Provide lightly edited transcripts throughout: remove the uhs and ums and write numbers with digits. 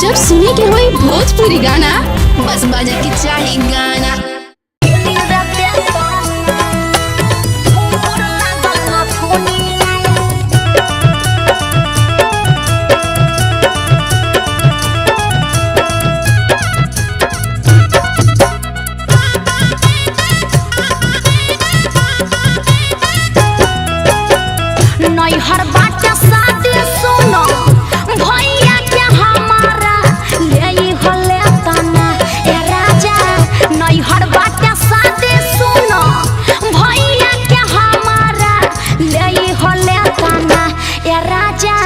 जब सुने के होई भोजपुरी गाना बस बजे के चाही गाना। हर बात शादी सुनो भैया के हमारा ले होले तना ए राजा नई हर बात शादी सुनो भैया के हमारा ले होले तना ए राजा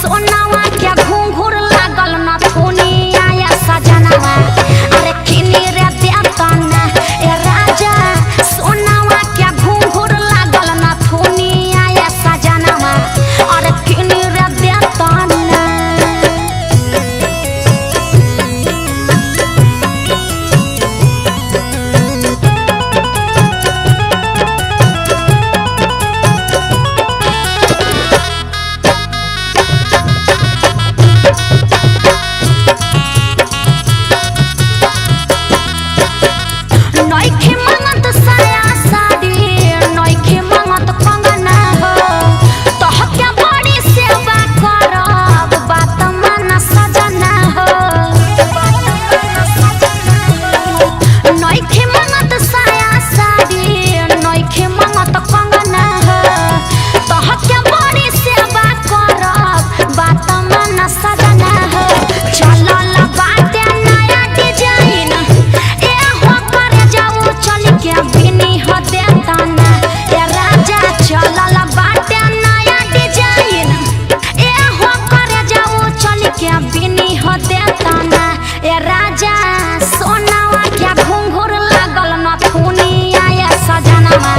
सोनावा के घुंघुर लागल न थुनिया या सजनवा अरे किनी रे देतना ए राजा सोनावा के घुंघुर लागल न थुनिया या सजनवा और किनी रे देतना। नइखे मंगत साया साड़ी नइखे मंगत कंगना हो तोहके बड़ी सेवा करब बात मन सजना हो। नइखे मंगत साया साड़ी नइखे मंगत कंगना हो तोहके बड़ी सेवा करब बात मन सजना हो। चलल बाटे नया डिजाइन ए हो करे जाऊ चल के बिनी हो देताना ए राजा चलल बाटे नया डिजाइन ए हो करे जाऊ चल के बिनी हो देताना ए राजा सोनावा के घुंघुर लागल न थुनिया या सजनवा